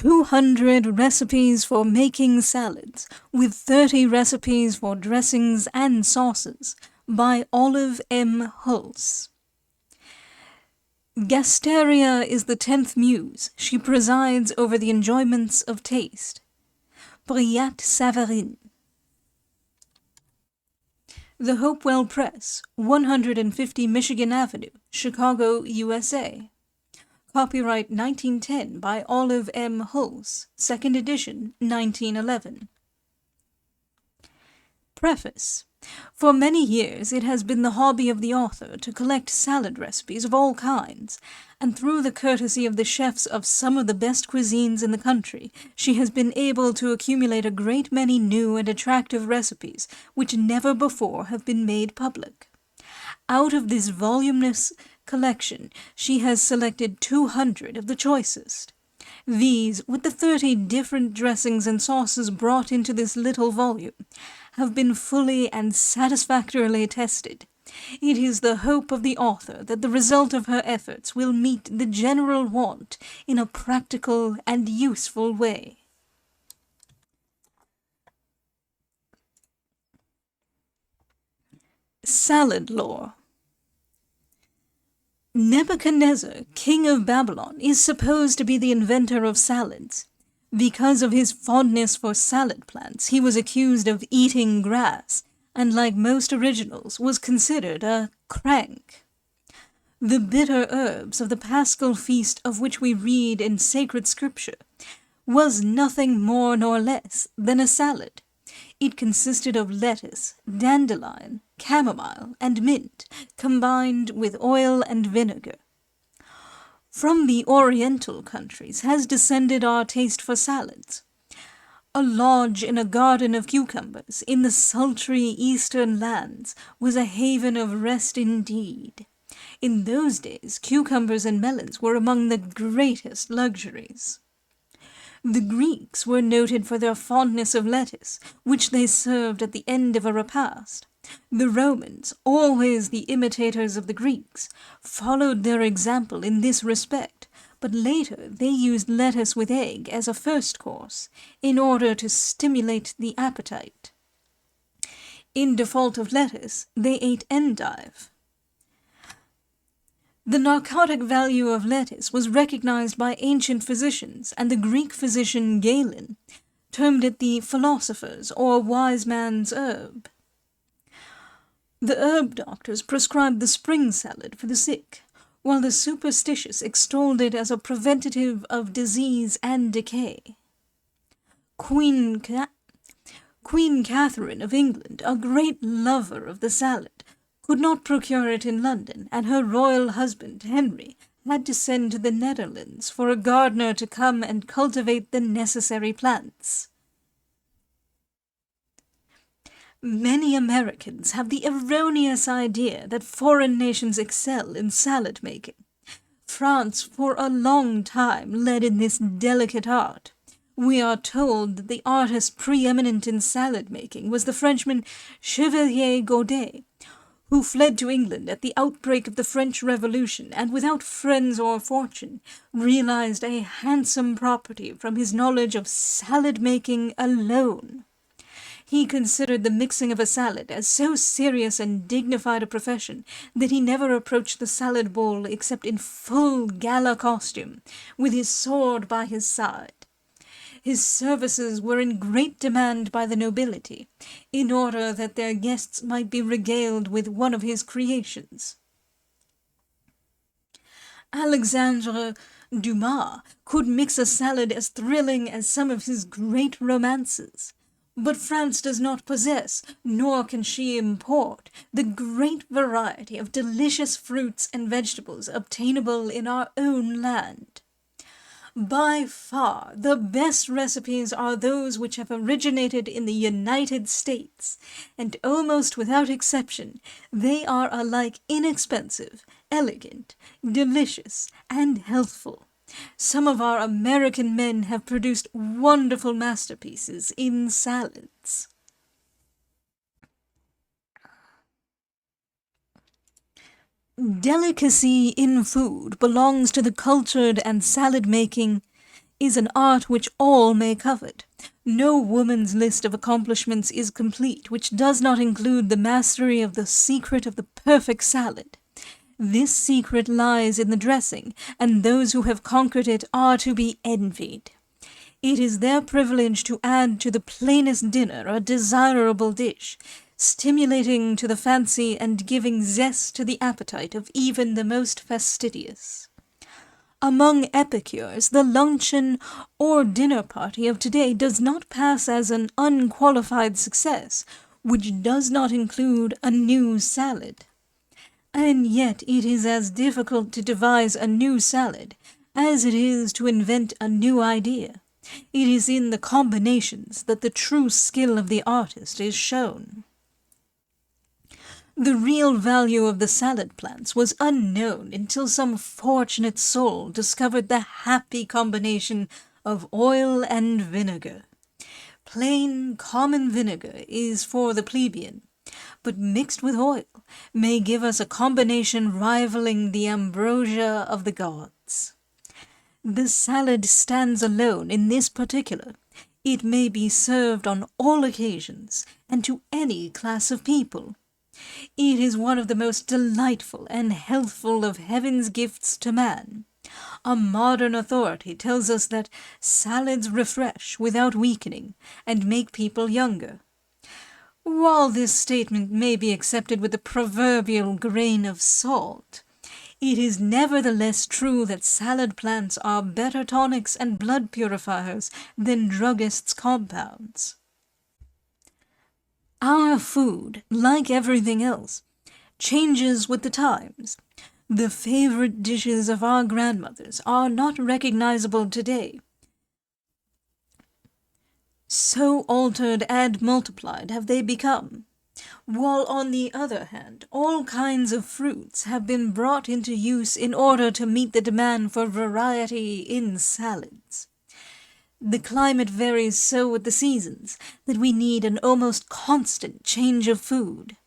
200 recipes for making salads, with 30 recipes for dressings and sauces, by Olive M Hulse. Gasteria is the 10th muse. She presides over the enjoyments of taste. Briat Savarin. The Hopewell Press, 150 Michigan Avenue, Chicago, USA. Copyright 1910 by Olive M Hulse, 2nd edition, 1911. Preface. For many years it has been the hobby of the author to collect salad recipes of all kinds, and through the courtesy of the chefs of some of the best cuisines in the country, she has been able to accumulate a great many new and attractive recipes which never before have been made public. Out of this voluminous collection she has selected 200 of the choicest. These, with the 30 different dressings and sauces brought into this little volume, have been fully and satisfactorily tested. It is the hope of the author that the result of her efforts will meet the general want in a practical and useful way. Salad Lore. Nebuchadnezzar, king of Babylon, is supposed to be the inventor of salads. Because of his fondness for salad plants, he was accused of eating grass, and like most originals, was considered a crank. The bitter herbs of the Paschal feast of which we read in sacred scripture was nothing more nor less than a salad. It consisted of lettuce, dandelion, chamomile, and mint, combined with oil and vinegar. From the Oriental countries has descended our taste for salads. A lodge in a garden of cucumbers in the sultry eastern lands was a haven of rest indeed. In those days, cucumbers and melons were among the greatest luxuries. The Greeks were noted for their fondness of lettuce, which they served at the end of a repast. The Romans, always the imitators of the Greeks, followed their example in this respect, but later they used lettuce with egg as a first course, in order to stimulate the appetite. In default of lettuce, they ate endive. The narcotic value of lettuce was recognized by ancient physicians, and the Greek physician Galen termed it the philosopher's or wise man's herb. The herb doctors prescribed the spring salad for the sick, while the superstitious extolled it as a preventative of disease and decay. Queen Catherine of England, a great lover of the salad, could not procure it in London, and her royal husband, Henry, had to send to the Netherlands for a gardener to come and cultivate the necessary plants. Many Americans have the erroneous idea that foreign nations excel in salad making. France for a long time led in this delicate art. We are told that the artist preeminent in salad making was the Frenchman Chevalier Godet, who fled to England at the outbreak of the French Revolution and without friends or fortune realized a handsome property from his knowledge of salad making alone. He considered the mixing of a salad as so serious and dignified a profession that he never approached the salad bowl except in full gala costume, with his sword by his side. His services were in great demand by the nobility, in order that their guests might be regaled with one of his creations. Alexandre Dumas could mix a salad as thrilling as some of his great romances. But France does not possess, nor can she import, the great variety of delicious fruits and vegetables obtainable in our own land. By far, the best recipes are those which have originated in the United States, and almost without exception, they are alike inexpensive, elegant, delicious, and healthful. Some of our American men have produced wonderful masterpieces in salads. Delicacy in food belongs to the cultured and salad-making is an art which all may covet. No woman's list of accomplishments is complete which does not include the mastery of the secret of the perfect salad. This secret lies in the dressing, and those who have conquered it are to be envied. It is their privilege to add to the plainest dinner a desirable dish, stimulating to the fancy and giving zest to the appetite of even the most fastidious. Among epicures, the luncheon or dinner party of today does not pass as an unqualified success, which does not include a new salad. And yet it is as difficult to devise a new salad as it is to invent a new idea. It is in the combinations that the true skill of the artist is shown. The real value of the salad plants was unknown until some fortunate soul discovered the happy combination of oil and vinegar. Plain, common vinegar is for the plebeian, but mixed with oil may give us a combination rivaling the ambrosia of the gods. The salad stands alone in this particular. It may be served on all occasions and to any class of people. It is one of the most delightful and healthful of heaven's gifts to man. A modern authority tells us that salads refresh without weakening and make people younger. While this statement may be accepted with the proverbial grain of salt, it is nevertheless true that salad plants are better tonics and blood purifiers than druggists' compounds. Our food, like everything else, changes with the times. The favorite dishes of our grandmothers are not recognizable today. So altered and multiplied have they become, while on the other hand, all kinds of fruits have been brought into use in order to meet the demand for variety in salads. The climate varies so with the seasons that we need an almost constant change of food.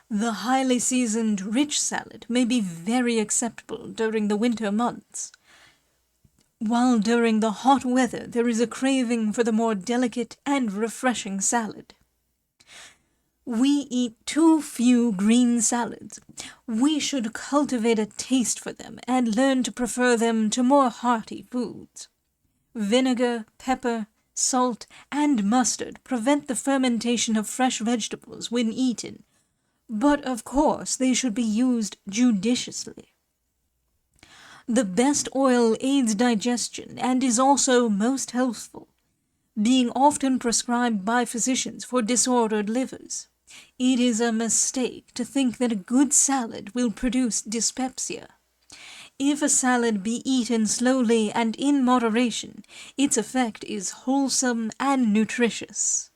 The highly seasoned, rich salad may be very acceptable during the winter months, while during the hot weather there is a craving for the more delicate and refreshing salad. We eat too few green salads. We should cultivate a taste for them and learn to prefer them to more hearty foods. Vinegar, pepper, salt, and mustard prevent the fermentation of fresh vegetables when eaten, but of course they should be used judiciously. The best oil aids digestion and is also most healthful, being often prescribed by physicians for disordered livers. It is a mistake to think that a good salad will produce dyspepsia. If a salad be eaten slowly and in moderation, its effect is wholesome and nutritious.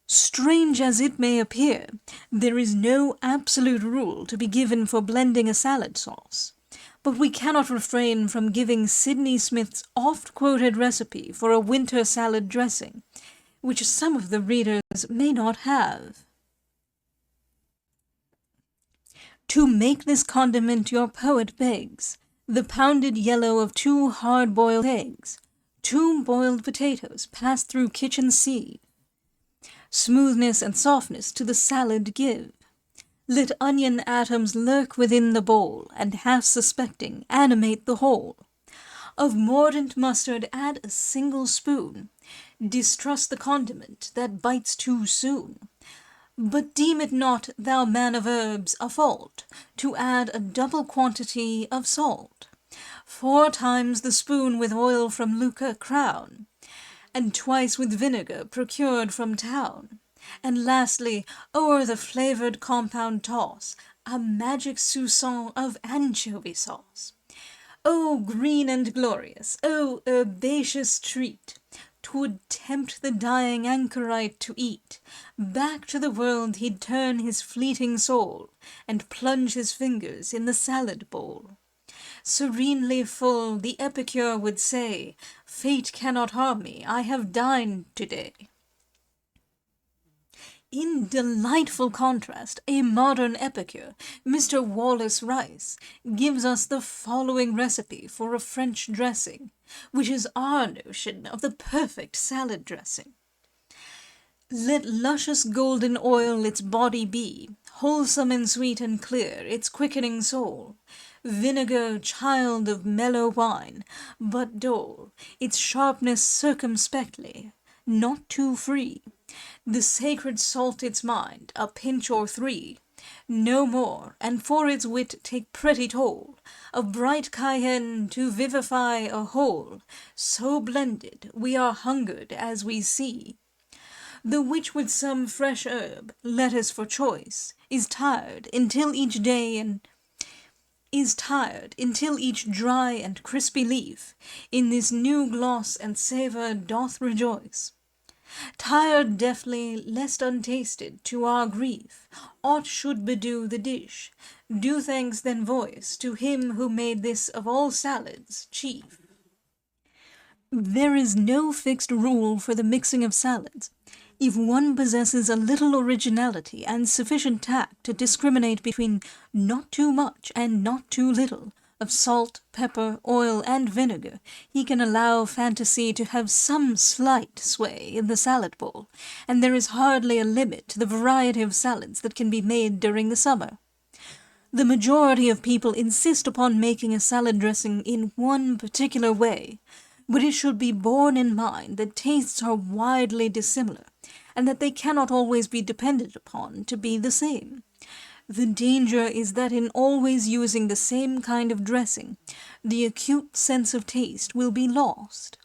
Strange as it may appear, there is no absolute rule to be given for blending a salad sauce, but we cannot refrain from giving Sydney Smith's oft-quoted recipe for a winter salad dressing, which some of the readers may not have. To make this condiment your poet begs, the pounded yellow of 2 hard-boiled eggs, 2 boiled potatoes passed through kitchen sieve. Smoothness and softness to the salad give. Let onion atoms lurk within the bowl, and half-suspecting animate the whole. Of mordant mustard add a single spoon. Distrust the condiment that bites too soon. But deem it not, thou man of herbs, a fault, to add a double quantity of salt. 4 times the spoon with oil from Lucca crown, and twice with vinegar procured from town. And lastly, o'er the flavoured compound toss a magic soupçon of anchovy sauce. O green and glorious, O herbaceous treat! 'Twould tempt the dying anchorite to eat. Back to the world he'd turn his fleeting soul, and plunge his fingers in the salad bowl. Serenely full, the epicure would say, Fate cannot harm me, I have dined today. In delightful contrast, a modern epicure, Mr. Wallace Rice, gives us the following recipe for a French dressing, which is our notion of the perfect salad dressing. Let luscious golden oil its body be, wholesome and sweet and clear, its quickening soul. Vinegar, child of mellow wine, but dole, its sharpness circumspectly, not too free. The sacred salt its mind, a pinch or three, no more, and for its wit take pretty toll, of bright cayenne to vivify a whole, so blended we are hungered as we see. The which with some fresh herb, lettuce for choice, is tired until each dry and crispy leaf in this new gloss and savour doth rejoice. Tired deftly, lest untasted, to our grief, aught should bedew the dish, due thanks then voice to him who made this of all salads chief. There is no fixed rule for the mixing of salads. If one possesses a little originality and sufficient tact to discriminate between not too much and not too little of salt, pepper, oil, and vinegar, he can allow fantasy to have some slight sway in the salad bowl, and there is hardly a limit to the variety of salads that can be made during the summer. The majority of people insist upon making a salad dressing in one particular way, but it should be borne in mind that tastes are widely dissimilar, and that they cannot always be depended upon to be the same. The danger is that in always using the same kind of dressing, the acute sense of taste will be lost.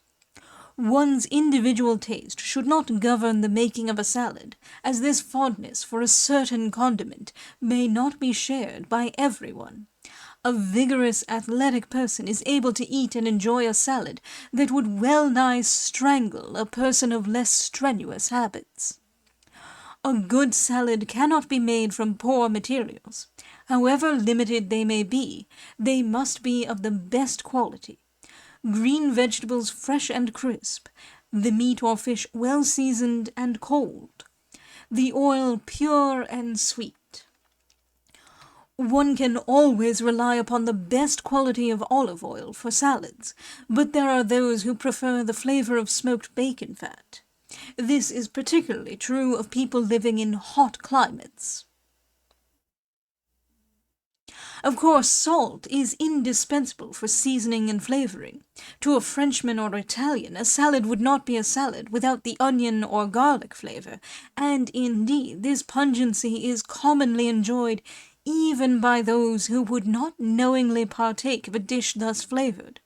One's individual taste should not govern the making of a salad, as this fondness for a certain condiment may not be shared by everyone. A vigorous, athletic person is able to eat and enjoy a salad that would well nigh strangle a person of less strenuous habits. A good salad cannot be made from poor materials. However limited they may be, they must be of the best quality. Green vegetables fresh and crisp, the meat or fish well seasoned and cold, the oil pure and sweet. One can always rely upon the best quality of olive oil for salads, but there are those who prefer the flavor of smoked bacon fat. This is particularly true of people living in hot climates. Of course, salt is indispensable for seasoning and flavoring. To a Frenchman or Italian, a salad would not be a salad without the onion or garlic flavor, and indeed this pungency is commonly enjoyed even by those who would not knowingly partake of a dish thus flavored.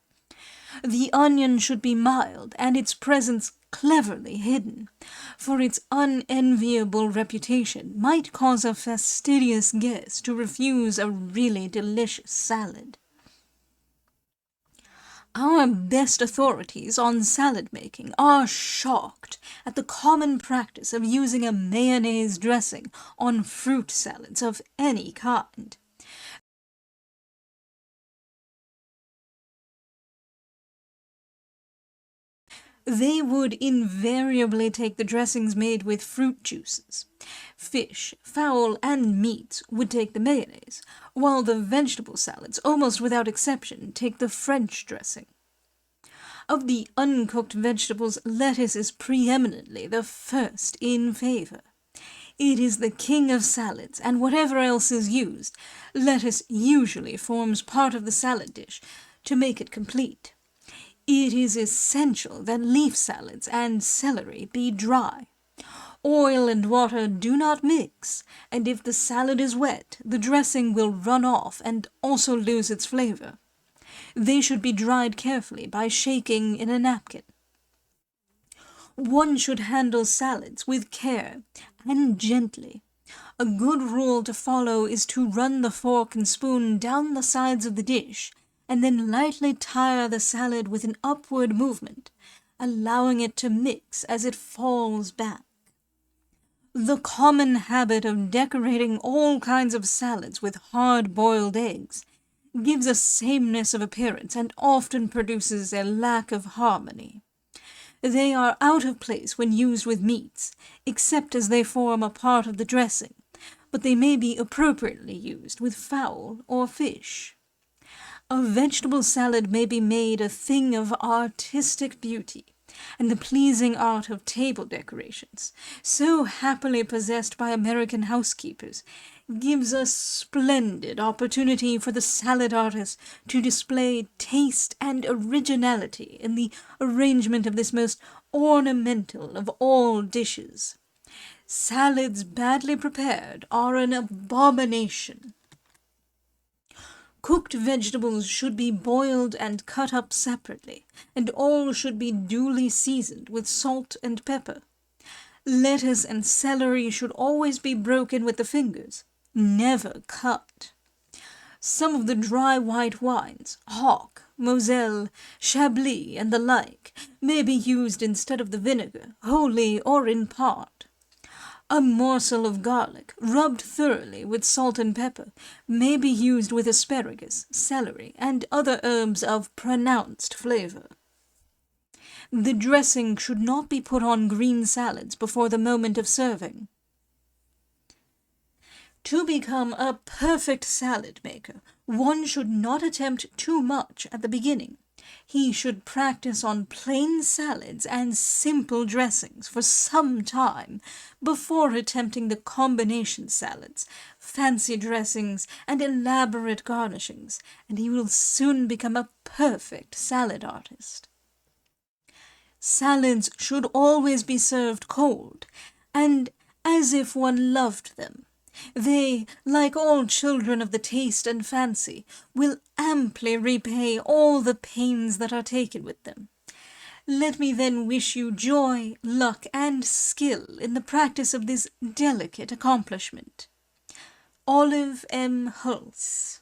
The onion should be mild, and its presence cleverly hidden, for its unenviable reputation might cause a fastidious guest to refuse a really delicious salad. Our best authorities on salad making are shocked at the common practice of using a mayonnaise dressing on fruit salads of any kind. They would invariably take the dressings made with fruit juices. Fish, fowl, and meats would take the mayonnaise, while the vegetable salads, almost without exception, take the French dressing. Of the uncooked vegetables, lettuce is preeminently the first in favor. It is the king of salads, and whatever else is used, lettuce usually forms part of the salad dish to make it complete. It is essential that leaf salads and celery be dry. Oil and water do not mix, and if the salad is wet, the dressing will run off and also lose its flavor. They should be dried carefully by shaking in a napkin. One should handle salads with care and gently. A good rule to follow is to run the fork and spoon down the sides of the dish, and then lightly tire the salad with an upward movement, allowing it to mix as it falls back. The common habit of decorating all kinds of salads with hard-boiled eggs gives a sameness of appearance and often produces a lack of harmony. They are out of place when used with meats, except as they form a part of the dressing, but they may be appropriately used with fowl or fish. A vegetable salad may be made a thing of artistic beauty, and the pleasing art of table decorations, so happily possessed by American housekeepers, gives a splendid opportunity for the salad artist to display taste and originality in the arrangement of this most ornamental of all dishes. Salads badly prepared are an abomination. Cooked vegetables should be boiled and cut up separately, and all should be duly seasoned with salt and pepper. Lettuce and celery should always be broken with the fingers, never cut. Some of the dry white wines, Hock, Moselle, Chablis, and the like, may be used instead of the vinegar, wholly or in part. A morsel of garlic, rubbed thoroughly with salt and pepper, may be used with asparagus, celery, and other herbs of pronounced flavor. The dressing should not be put on green salads before the moment of serving. To become a perfect salad maker, one should not attempt too much at the beginning. He should practice on plain salads and simple dressings for some time before attempting the combination salads, fancy dressings, and elaborate garnishings, and he will soon become a perfect salad artist. Salads should always be served cold, and as if one loved them. They, like all children of the taste and fancy, will amply repay all the pains that are taken with them. Let me then wish you joy, luck, and skill in the practice of this delicate accomplishment. Olive M Hulse.